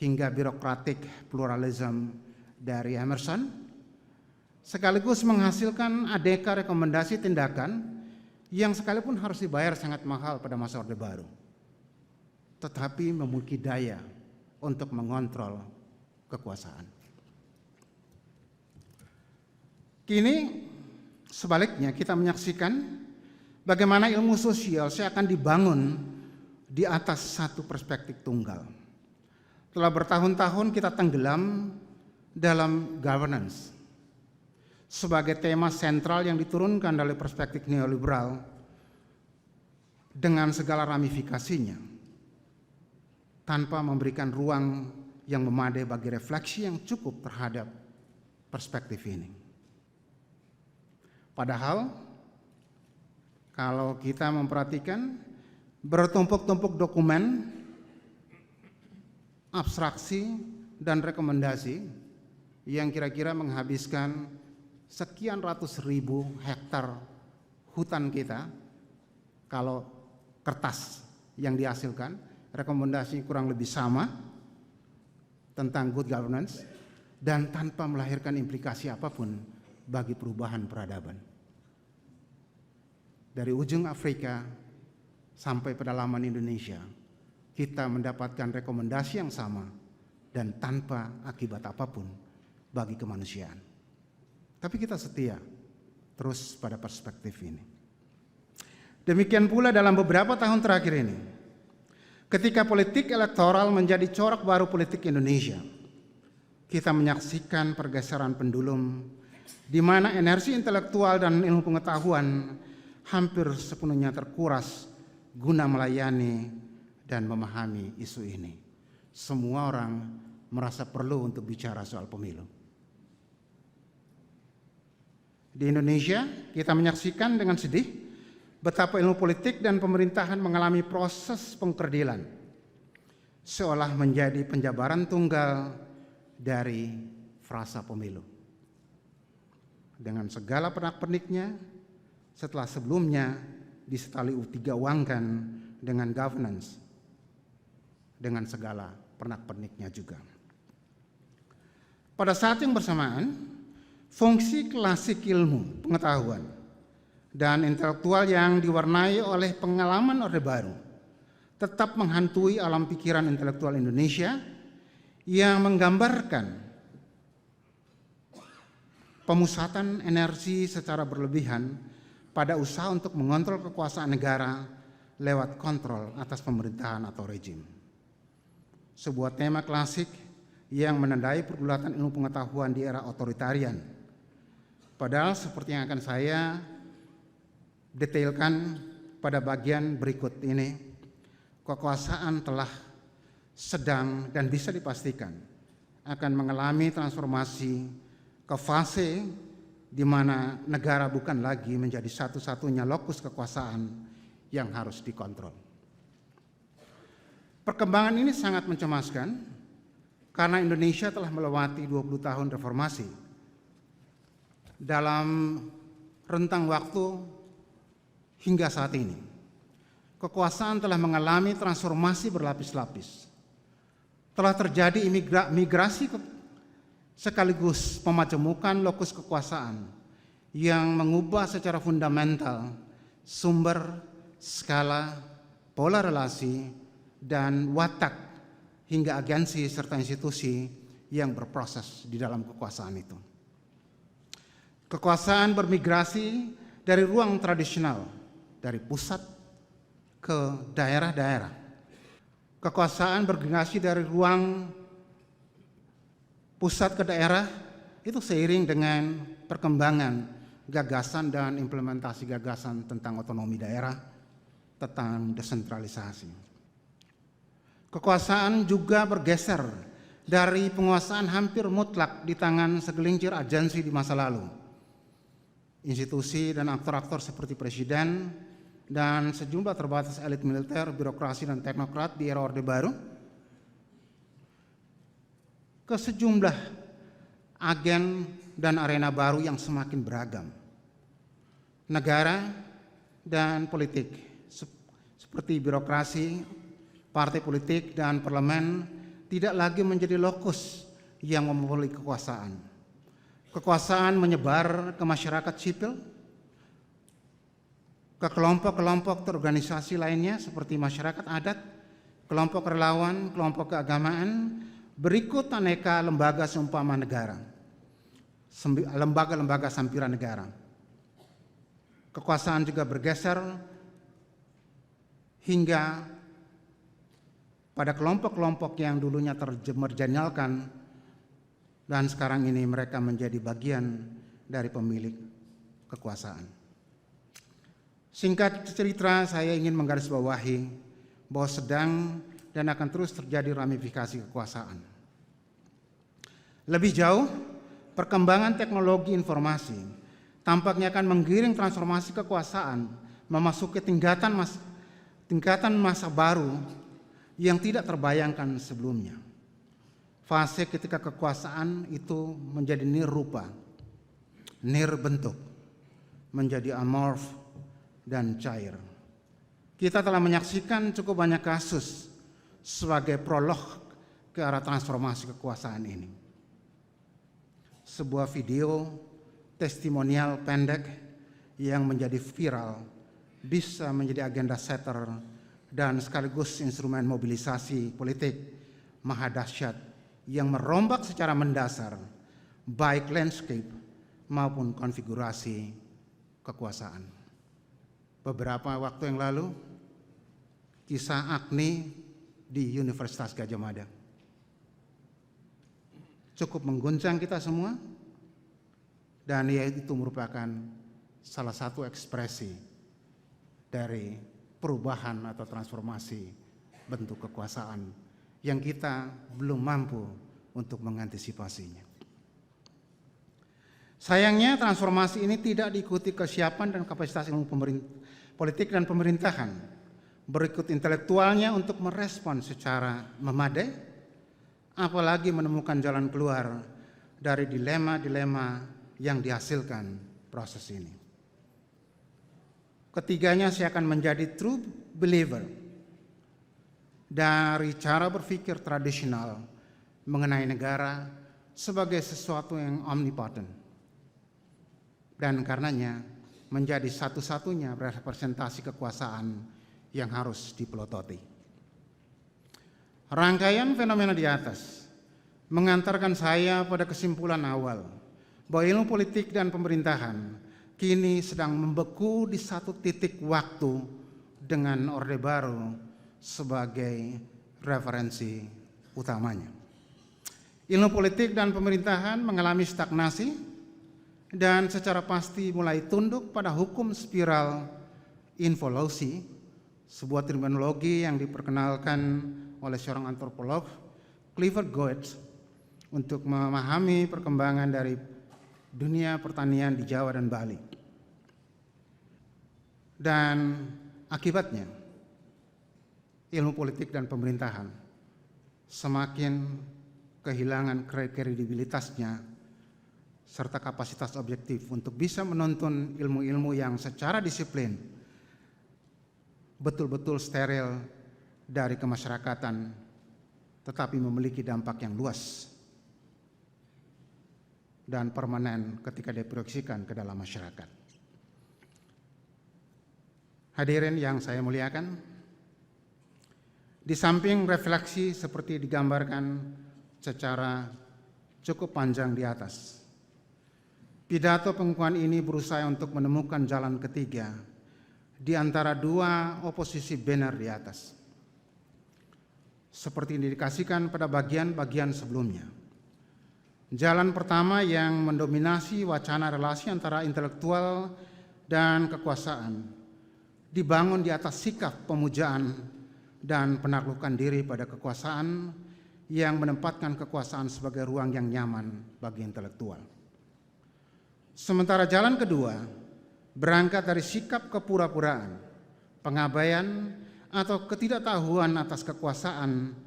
hingga birokratik pluralism dari Emerson, sekaligus menghasilkan aneka rekomendasi tindakan yang sekalipun harus dibayar sangat mahal pada masa Orde Baru, tetapi memiliki daya untuk mengontrol kekuasaan. Kini sebaliknya kita menyaksikan bagaimana ilmu sosial seakan dibangun di atas satu perspektif tunggal. Telah bertahun-tahun kita tenggelam dalam governance sebagai tema sentral yang diturunkan dari perspektif neoliberal dengan segala ramifikasinya, tanpa memberikan ruang yang memadai bagi refleksi yang cukup terhadap perspektif ini. Padahal Kalau kita memperhatikan bertumpuk-tumpuk dokumen, abstraksi, dan rekomendasi yang kira-kira menghabiskan sekian ratus ribu hektar hutan kita. Kalau kertas yang dihasilkan, rekomendasi kurang lebih sama tentang good governance dan tanpa melahirkan implikasi apapun bagi perubahan peradaban. Dari ujung Afrika sampai pedalaman Indonesia, kita mendapatkan rekomendasi yang sama dan tanpa akibat apapun bagi kemanusiaan. Tapi kita setia terus pada perspektif ini. Demikian pula dalam beberapa tahun terakhir ini, ketika politik elektoral menjadi corak baru politik Indonesia, kita menyaksikan pergeseran pendulum di mana energi intelektual dan ilmu pengetahuan hampir sepenuhnya terkuras guna melayani dan memahami isu ini. Semua orang merasa perlu untuk bicara soal pemilu. Di Indonesia, kita menyaksikan dengan sedih betapa ilmu politik dan pemerintahan mengalami proses pengkerdilan, seolah menjadi penjabaran tunggal dari frasa pemilu. Dengan segala pernak-perniknya, setelah sebelumnya disetali uangkan dengan governance, dengan segala pernak-perniknya juga. Pada saat yang bersamaan, fungsi klasik ilmu, pengetahuan, dan intelektual yang diwarnai oleh pengalaman Orde Baru tetap menghantui alam pikiran intelektual Indonesia yang menggambarkan pemusatan energi secara berlebihan pada usaha untuk mengontrol kekuasaan negara lewat kontrol atas pemerintahan atau rejim. Sebuah tema klasik yang menandai pergulatan ilmu pengetahuan di era otoritarian. Padahal seperti yang akan saya detailkan pada bagian berikut ini, kekuasaan telah sedang dan bisa dipastikan akan mengalami transformasi ke fase di mana negara bukan lagi menjadi satu-satunya lokus kekuasaan yang harus dikontrol. Perkembangan ini sangat mencemaskan karena Indonesia telah melewati 20 tahun reformasi. Dalam rentang waktu hingga saat ini, kekuasaan telah mengalami transformasi berlapis-lapis. Telah terjadi migrasi sekaligus pemajemukan lokus kekuasaan yang mengubah secara fundamental sumber, skala, pola relasi, dan watak hingga agensi serta institusi yang berproses di dalam kekuasaan itu. Kekuasaan bermigrasi dari ruang tradisional, dari pusat ke daerah-daerah. Kekuasaan bermigrasi dari ruang pusat ke daerah itu seiring dengan perkembangan gagasan dan implementasi gagasan tentang otonomi daerah, tentang desentralisasi. Kekuasaan juga bergeser dari penguasaan hampir mutlak di tangan segelintir agensi di masa lalu. Institusi dan aktor-aktor seperti presiden dan sejumlah terbatas elit militer, birokrasi, dan teknokrat di era Orde Baru ke sejumlah agen dan arena baru yang semakin beragam. Negara dan politik seperti birokrasi, partai politik, dan parlemen tidak lagi menjadi lokus yang memonopoli kekuasaan. Kekuasaan menyebar ke masyarakat sipil, ke kelompok-kelompok terorganisasi lainnya seperti masyarakat adat, kelompok relawan, kelompok keagamaan, berikut aneka lembaga seumpama negara, lembaga-lembaga sampiran negara. Kekuasaan juga bergeser hingga pada kelompok-kelompok yang dulunya termarginalkan dan sekarang ini mereka menjadi bagian dari pemilik kekuasaan. Singkat cerita, saya ingin menggarisbawahi bahwa sedang dan akan terus terjadi ramifikasi kekuasaan. Lebih jauh, perkembangan teknologi informasi tampaknya akan menggiring transformasi kekuasaan memasuki tingkatan masa baru yang tidak terbayangkan sebelumnya. Fase ketika kekuasaan itu menjadi nirrupa, nirbentuk, menjadi amorf dan cair. Kita telah menyaksikan cukup banyak kasus sebagai prolog ke arah transformasi kekuasaan ini. Sebuah video testimonial pendek yang menjadi viral bisa menjadi agenda setter dan sekaligus instrumen mobilisasi politik maha dahsyat yang merombak secara mendasar baik landscape maupun konfigurasi kekuasaan. Beberapa waktu yang lalu, kisah Agni di Universitas Gadjah Mada cukup mengguncang kita semua, dan itu merupakan salah satu ekspresi dari perubahan atau transformasi bentuk kekuasaan yang kita belum mampu untuk mengantisipasinya. Sayangnya transformasi ini tidak diikuti kesiapan dan kapasitas ilmu politik dan pemerintahan berikut intelektualnya untuk merespon secara memadai, apalagi menemukan jalan keluar dari dilema-dilema yang dihasilkan proses ini. Ketiganya saya akan menjadi true believer dari cara berpikir tradisional mengenai negara sebagai sesuatu yang omnipotent, dan karenanya menjadi satu-satunya representasi kekuasaan yang harus dipelototi. Rangkaian fenomena di atas mengantarkan saya pada kesimpulan awal bahwa ilmu politik dan pemerintahan kini sedang membeku di satu titik waktu dengan Orde Baru sebagai referensi utamanya. Ilmu politik dan pemerintahan mengalami stagnasi dan secara pasti mulai tunduk pada hukum spiral involusi, sebuah terminologi yang diperkenalkan oleh seorang antropolog, Clifford Goetz, untuk memahami perkembangan dari dunia pertanian di Jawa dan Bali. Dan akibatnya, ilmu politik dan pemerintahan semakin kehilangan kredibilitasnya serta kapasitas objektif untuk bisa menuntun ilmu-ilmu yang secara disiplin betul-betul steril dari kemasyarakatan, tetapi memiliki dampak yang luas dan permanen ketika diproyeksikan ke dalam masyarakat. Hadirin yang saya muliakan, di samping refleksi seperti digambarkan secara cukup panjang di atas, pidato pengukuhan ini berusaha untuk menemukan jalan ketiga di antara dua oposisi benar di atas, seperti indikasikan pada bagian-bagian sebelumnya. Jalan pertama yang mendominasi wacana relasi antara intelektual dan kekuasaan dibangun di atas sikap pemujaan dan penaklukan diri pada kekuasaan yang menempatkan kekuasaan sebagai ruang yang nyaman bagi intelektual. Sementara jalan kedua berangkat dari sikap kepura-puraan, pengabaian atau ketidaktahuan atas kekuasaan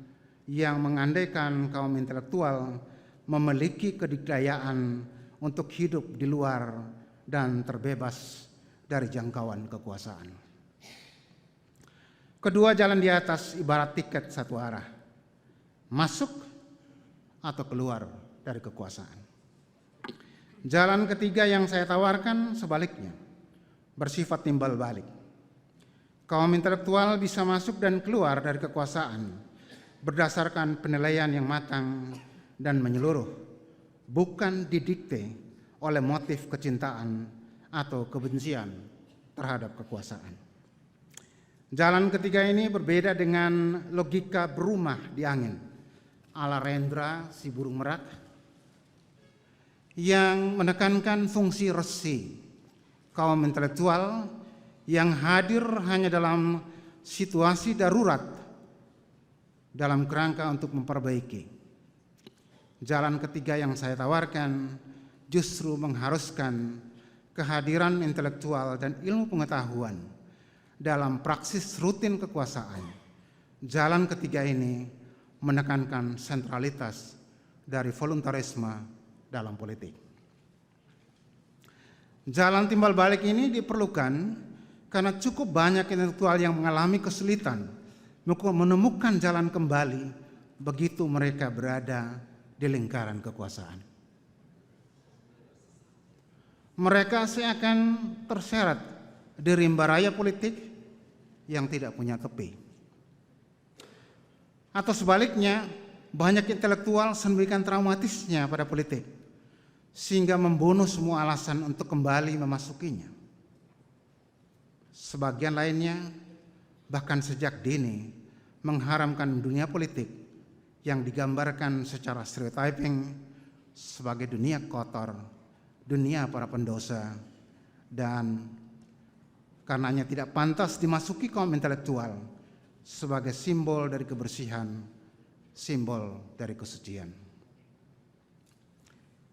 yang mengandaikan kaum intelektual memiliki kedikdayaan untuk hidup di luar dan terbebas dari jangkauan kekuasaan. Kedua jalan di atas ibarat tiket satu arah, masuk atau keluar dari kekuasaan. Jalan ketiga yang saya tawarkan sebaliknya, bersifat timbal balik. Kaum intelektual bisa masuk dan keluar dari kekuasaan berdasarkan penilaian yang matang dan menyeluruh, bukan didikte oleh motif kecintaan atau kebencian terhadap kekuasaan. Jalan ketiga ini berbeda dengan logika berumah di angin ala Rendra si burung merak yang menekankan fungsi resi kaum intelektual yang hadir hanya dalam situasi darurat dalam kerangka untuk memperbaiki. Jalan ketiga yang saya tawarkan justru mengharuskan kehadiran intelektual dan ilmu pengetahuan dalam praksis rutin kekuasaan. Jalan ketiga ini menekankan sentralitas dari voluntarisme dalam politik. Jalan timbal balik ini diperlukan karena cukup banyak intelektual yang mengalami kesulitan menemukan jalan kembali begitu mereka berada di lingkaran kekuasaan. Mereka seakan terseret di rimba raya politik yang tidak punya tepi. Atau sebaliknya, banyak intelektual sedemikian traumatisnya pada politik, sehingga membunuh semua alasan untuk kembali memasukinya. Sebagian lainnya bahkan sejak dini mengharamkan dunia politik yang digambarkan secara stereotyping sebagai dunia kotor, dunia para pendosa, dan karenanya tidak pantas dimasuki kaum intelektual sebagai simbol dari kebersihan, simbol dari kesucian.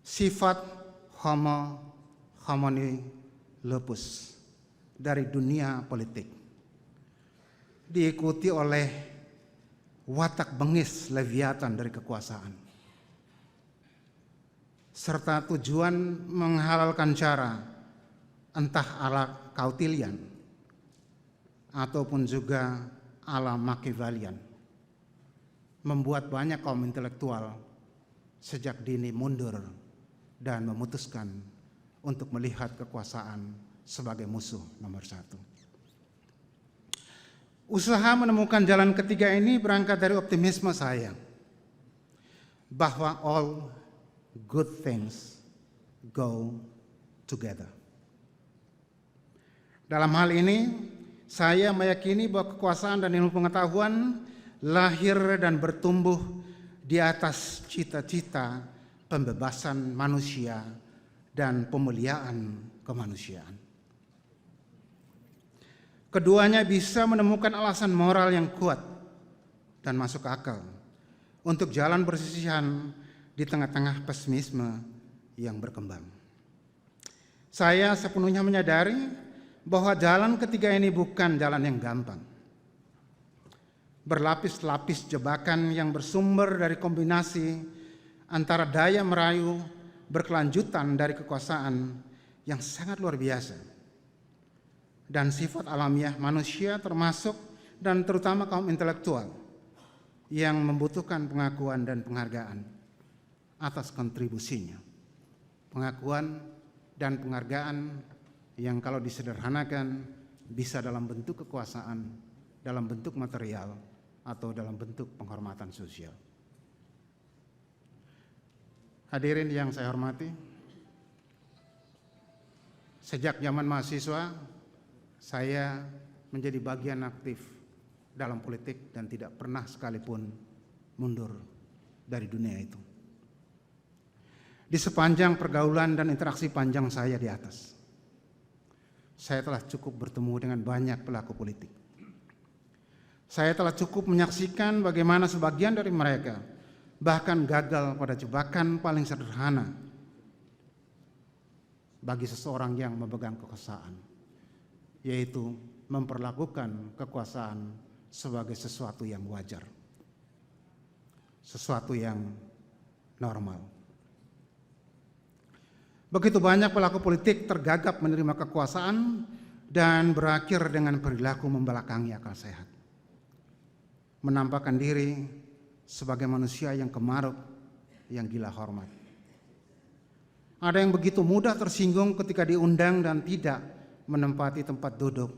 Sifat homo homini lupus dari dunia politik diikuti oleh watak bengis Leviathan dari kekuasaan, serta tujuan menghalalkan cara entah ala Kautilian ataupun juga ala Machiavellian, membuat banyak kaum intelektual sejak dini mundur dan memutuskan untuk melihat kekuasaan sebagai musuh nomor satu. Usaha menemukan jalan ketiga ini berangkat dari optimisme saya bahwa all good things go together. Dalam hal ini, saya meyakini bahwa kekuasaan dan ilmu pengetahuan lahir dan bertumbuh di atas cita-cita pembebasan manusia dan pemuliaan kemanusiaan. Keduanya bisa menemukan alasan moral yang kuat dan masuk akal untuk jalan bersisihan di tengah-tengah pesimisme yang berkembang. Saya sepenuhnya menyadari bahwa jalan ketiga ini bukan jalan yang gampang. Berlapis-lapis jebakan yang bersumber dari kombinasi antara daya merayu berkelanjutan dari kekuasaan yang sangat luar biasa dan sifat alamiah manusia termasuk dan terutama kaum intelektual yang membutuhkan pengakuan dan penghargaan atas kontribusinya. Pengakuan dan penghargaan yang kalau disederhanakan bisa dalam bentuk kekuasaan, dalam bentuk material, atau dalam bentuk penghormatan sosial. Hadirin yang saya hormati, sejak zaman mahasiswa, saya menjadi bagian aktif dalam politik dan tidak pernah sekalipun mundur dari dunia itu. Di sepanjang pergaulan dan interaksi panjang saya di atas, saya telah cukup bertemu dengan banyak pelaku politik. Saya telah cukup menyaksikan bagaimana sebagian dari mereka bahkan gagal pada jebakan paling sederhana bagi seseorang yang memegang kekuasaan, yaitu memperlakukan kekuasaan sebagai sesuatu yang wajar, sesuatu yang normal. Begitu banyak pelaku politik tergagap menerima kekuasaan dan berakhir dengan perilaku membelakangi akal sehat, menampakkan diri sebagai manusia yang kemaruk, yang gila hormat. Ada yang begitu mudah tersinggung ketika diundang dan tidak menempati tempat duduk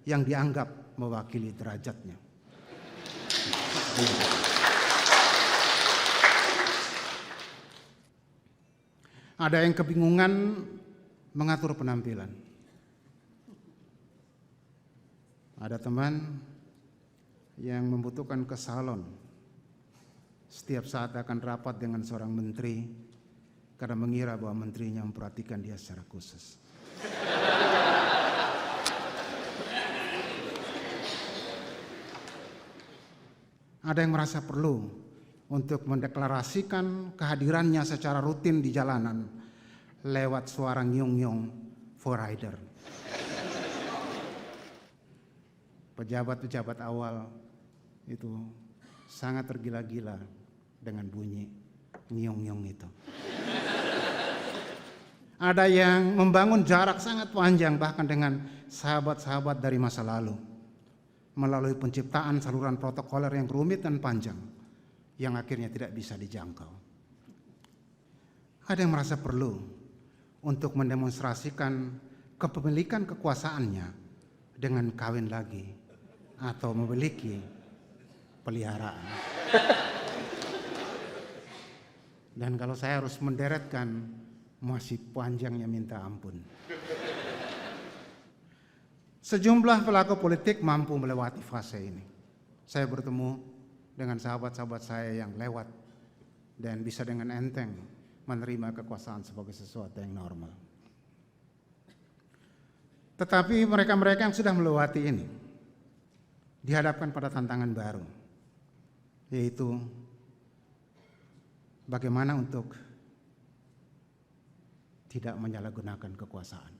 yang dianggap mewakili derajatnya. Ada yang kebingungan mengatur penampilan. Ada teman yang membutuhkan ke salon setiap saat akan rapat dengan seorang menteri karena mengira bahwa menterinya memperhatikan dia secara khusus. Ada yang merasa perlu untuk mendeklarasikan kehadirannya secara rutin di jalanan lewat suara nyung-nyung for rider. pejabat-pejabat awal itu sangat tergila-gila dengan bunyi ngiung-ngiung itu. Ada yang membangun jarak sangat panjang bahkan dengan sahabat-sahabat dari masa lalu melalui penciptaan saluran protokoler yang rumit dan panjang yang akhirnya tidak bisa dijangkau. Ada yang merasa perlu untuk mendemonstrasikan kepemilikan kekuasaannya dengan kawin lagi atau memiliki peliharaan. Dan kalau saya harus menderetkan, masih panjangnya minta ampun. Sejumlah pelaku politik mampu melewati fase ini. Saya bertemu dengan sahabat-sahabat saya yang lewat dan bisa dengan enteng menerima kekuasaan sebagai sesuatu yang normal. Tetapi mereka-mereka yang sudah melewati ini dihadapkan pada tantangan baru, yaitu bagaimana untuk tidak menyalahgunakan kekuasaan.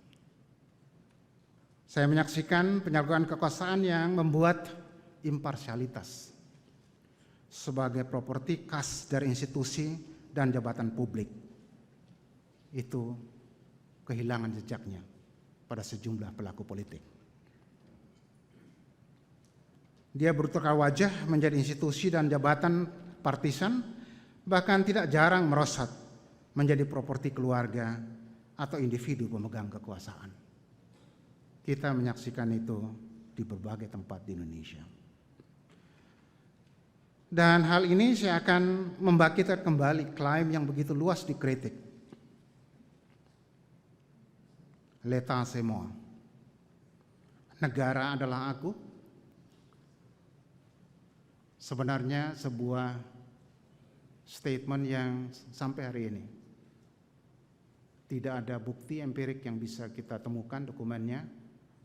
Saya menyaksikan penyalahgunaan kekuasaan yang membuat imparsialitas sebagai properti khas dari institusi dan jabatan publik itu kehilangan jejaknya pada sejumlah pelaku politik. Dia bertukar wajah menjadi institusi dan jabatan partisan, bahkan tidak jarang merosot menjadi properti keluarga atau individu pemegang kekuasaan. Kita menyaksikan itu di berbagai tempat di Indonesia. Dan hal ini saya akan membangkitkan kembali klaim yang begitu luas dikritik. L'État c'est moi. Negara adalah aku. Sebenarnya sebuah statement yang sampai hari ini tidak ada bukti empirik yang bisa kita temukan dokumennya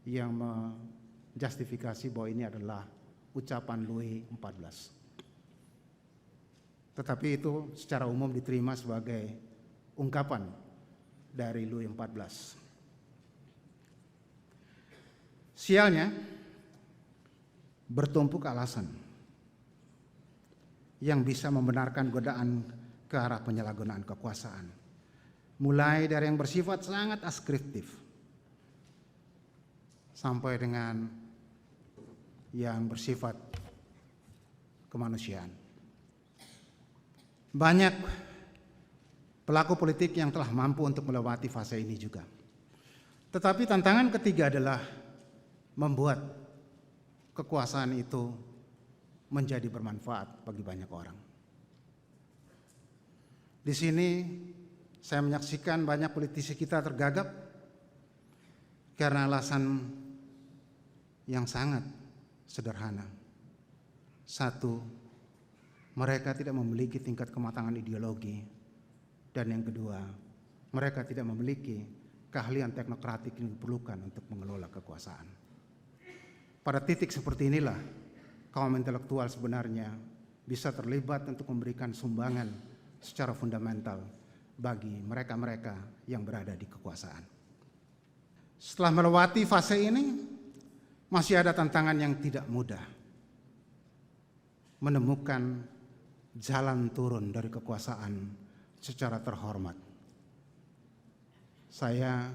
yang menjustifikasi bahwa ini adalah ucapan Louis XIV. Tetapi itu secara umum diterima sebagai ungkapan dari Louis XIV. Sialnya, bertumpuk alasan yang bisa membenarkan godaan ke arah penyalahgunaan kekuasaan. Mulai dari yang bersifat sangat askriptif sampai dengan yang bersifat kemanusiaan. Banyak pelaku politik yang telah mampu untuk melewati fase ini juga. Tetapi tantangan ketiga adalah membuat kekuasaan itu menjadi bermanfaat bagi banyak orang. Di sini saya menyaksikan banyak politisi kita tergagap karena alasan yang sangat sederhana. Satu, mereka tidak memiliki tingkat kematangan ideologi. Dan yang kedua, mereka tidak memiliki keahlian teknokratik yang diperlukan untuk mengelola kekuasaan. Pada titik seperti inilah, kaum intelektual sebenarnya bisa terlibat untuk memberikan sumbangan secara fundamental bagi mereka-mereka yang berada di kekuasaan. Setelah melewati fase ini, masih ada tantangan yang tidak mudah. Menemukan jalan turun dari kekuasaan secara terhormat. Saya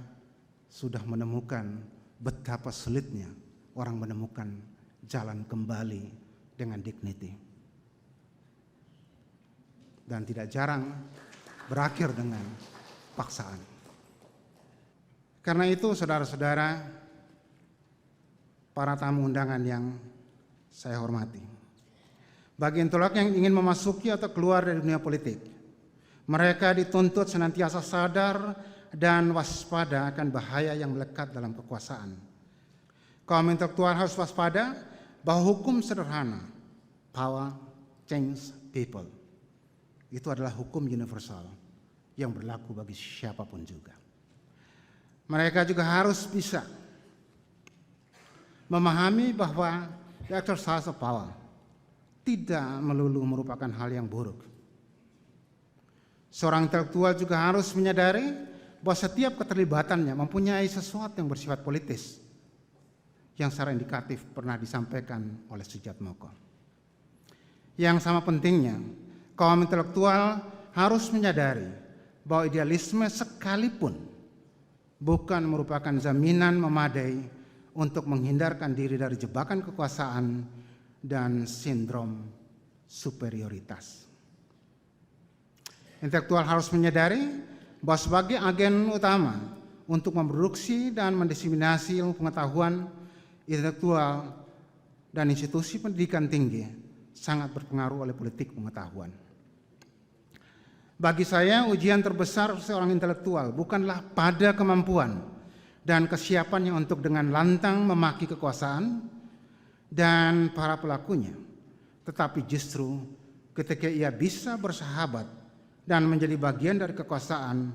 sudah menemukan betapa sulitnya orang menemukan jalan kembali dengan dignity. Dan tidak jarang berakhir dengan paksaan. Karena itu saudara-saudara, para tamu undangan yang saya hormati, bagi intelektual yang ingin memasuki atau keluar dari dunia politik, mereka dituntut senantiasa sadar dan waspada akan bahaya yang melekat dalam kekuasaan. Kaum intelektual harus waspada bahwa hukum sederhana, power change people, itu adalah hukum universal yang berlaku bagi siapapun juga. Mereka juga harus bisa memahami bahwa the exercise of power tidak melulu merupakan hal yang buruk. Seorang intelektual juga harus menyadari bahwa setiap keterlibatannya mempunyai sesuatu yang bersifat politis, yang secara indikatif pernah disampaikan oleh Sujatmoko. Yang sama pentingnya, kaum intelektual harus menyadari bahwa idealisme sekalipun bukan merupakan jaminan memadai untuk menghindarkan diri dari jebakan kekuasaan dan sindrom superioritas. Intelektual harus menyadari bahwa sebagai agen utama untuk memproduksi dan mendiseminasi ilmu pengetahuan, intelektual dan institusi pendidikan tinggi sangat berpengaruh oleh politik pengetahuan. Bagi saya, ujian terbesar seorang intelektual bukanlah pada kemampuan dan kesiapannya untuk dengan lantang memaki kekuasaan dan para pelakunya, tetapi justru ketika ia bisa bersahabat dan menjadi bagian dari kekuasaan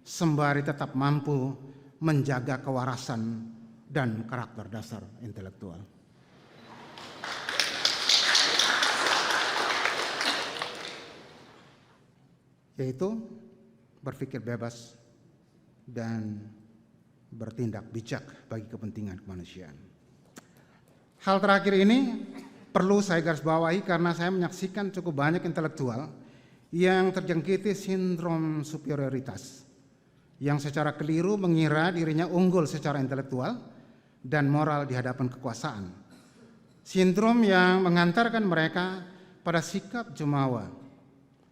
sembari tetap mampu menjaga kewarasan dan karakter dasar intelektual. Yaitu berpikir bebas dan bertindak bijak bagi kepentingan kemanusiaan. Hal terakhir ini perlu saya garis bawahi karena saya menyaksikan cukup banyak intelektual yang terjangkiti sindrom superioritas, yang secara keliru mengira dirinya unggul secara intelektual dan moral di hadapan kekuasaan. Sindrom yang mengantarkan mereka pada sikap jumawa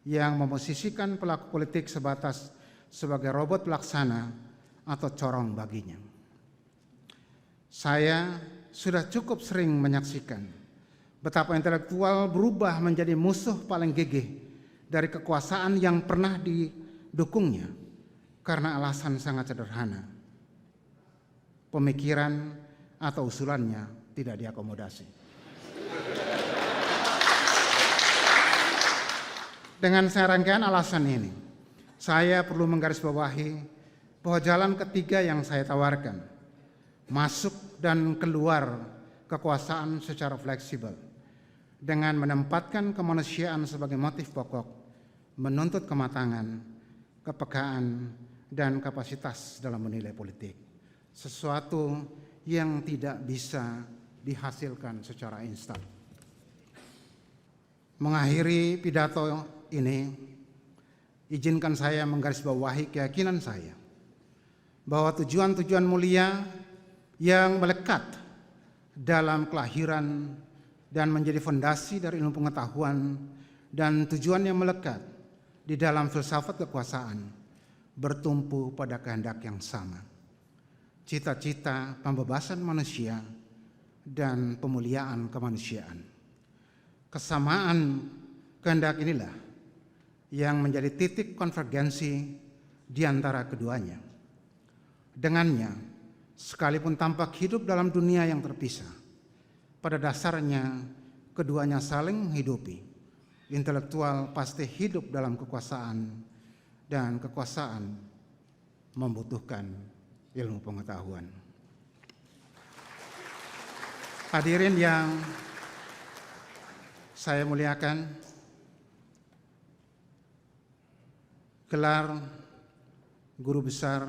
yang memosisikan pelaku politik sebatas sebagai robot pelaksana atau corong baginya. Saya sudah cukup sering menyaksikan betapa intelektual berubah menjadi musuh paling gigih dari kekuasaan yang pernah didukungnya karena alasan sangat sederhana. Pemikiran atau usulannya tidak diakomodasi. Dengan serangkaian alasan ini, saya perlu menggarisbawahi bahwa jalan ketiga yang saya tawarkan, masuk dan keluar kekuasaan secara fleksibel, dengan menempatkan kemanusiaan sebagai motif pokok, menuntut kematangan, kepekaan, dan kapasitas dalam menilai politik, sesuatu yang tidak bisa dihasilkan secara instan. Mengakhiri pidato ini, izinkan saya menggarisbawahi keyakinan saya bahwa tujuan-tujuan mulia yang melekat dalam kelahiran dan menjadi fondasi dari ilmu pengetahuan dan tujuan yang melekat di dalam filsafat kekuasaan bertumpu pada kehendak yang sama, cita-cita pembebasan manusia dan pemuliaan kemanusiaan. Kesamaan kehendak inilah yang menjadi titik konvergensi di antara keduanya. Dengannya, sekalipun tampak hidup dalam dunia yang terpisah, pada dasarnya keduanya saling menghidupi. Intelektual pasti hidup dalam kekuasaan dan kekuasaan membutuhkan ilmu pengetahuan. Hadirin yang saya muliakan, gelar guru besar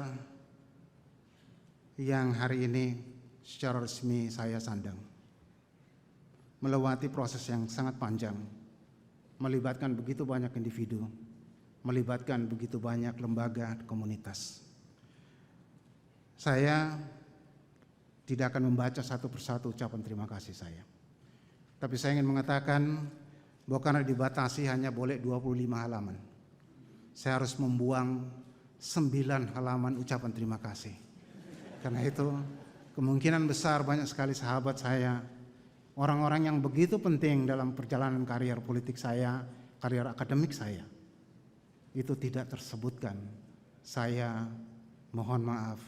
yang hari ini secara resmi saya sandang melewati proses yang sangat panjang, melibatkan begitu banyak individu, melibatkan begitu banyak lembaga komunitas. Saya tidak akan membaca satu persatu ucapan terima kasih saya, tapi saya ingin mengatakan bahwa karena dibatasi hanya boleh 25 halaman, saya harus membuang 9 halaman ucapan terima kasih. Karena itu kemungkinan besar banyak sekali sahabat saya, orang-orang yang begitu penting dalam perjalanan karier politik saya, karier akademik saya, itu tidak tersebutkan. Saya mohon maaf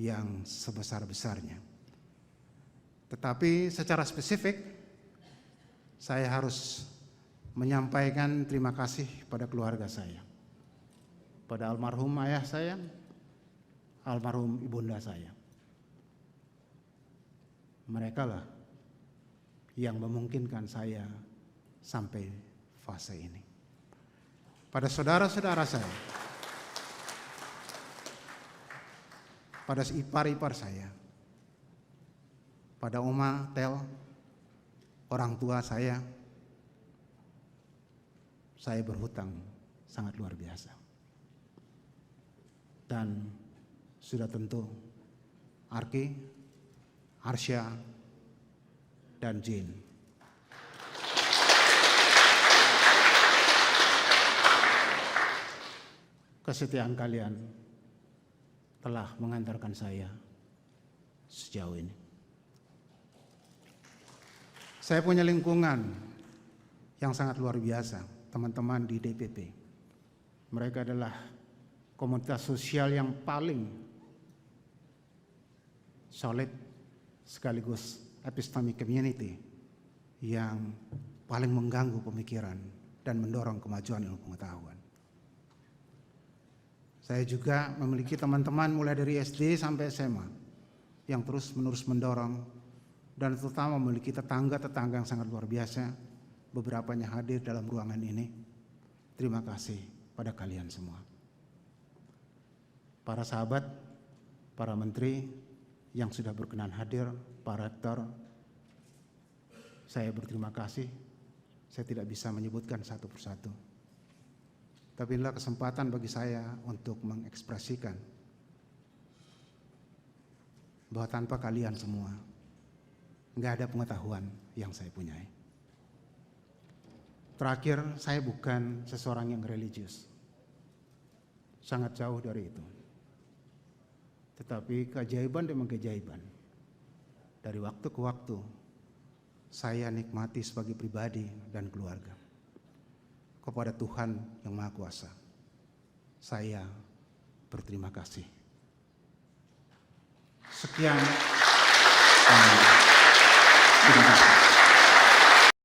yang sebesar-besarnya. Tetapi secara spesifik, saya harus menyampaikan terima kasih pada keluarga saya, pada almarhum ayah saya, almarhum ibunda saya. Mereka lah yang memungkinkan saya sampai fase ini. Pada saudara-saudara saya, pada ipar-ipar saya, pada Oma, Tel, orang tua saya berhutang sangat luar biasa. Dan sudah tentu Arki, Arsya, dan Jin. Kesetiaan kalian telah mengantarkan saya sejauh ini. Saya punya lingkungan yang sangat luar biasa, teman-teman di DPP. Mereka adalah komunitas sosial yang paling solid sekaligus epistemic community yang paling mengganggu pemikiran dan mendorong kemajuan ilmu pengetahuan. Saya juga memiliki teman-teman mulai dari SD sampai SMA yang terus-menerus mendorong dan terutama memiliki tetangga-tetangga yang sangat luar biasa. Beberapanya hadir dalam ruangan ini. Terima kasih pada kalian semua. Para sahabat, para menteri yang sudah berkenan hadir, para rektor, saya berterima kasih. Saya tidak bisa menyebutkan satu persatu. Tapi inilah kesempatan bagi saya untuk mengekspresikan bahwa tanpa kalian semua, nggak ada pengetahuan yang saya punyai. Terakhir, saya bukan seseorang yang religius. Sangat jauh dari itu. Tetapi keajaiban demi keajaiban, dari waktu ke waktu, saya nikmati sebagai pribadi dan keluarga. Kepada Tuhan yang Maha Kuasa, saya berterima kasih. Sekian. Terima kasih.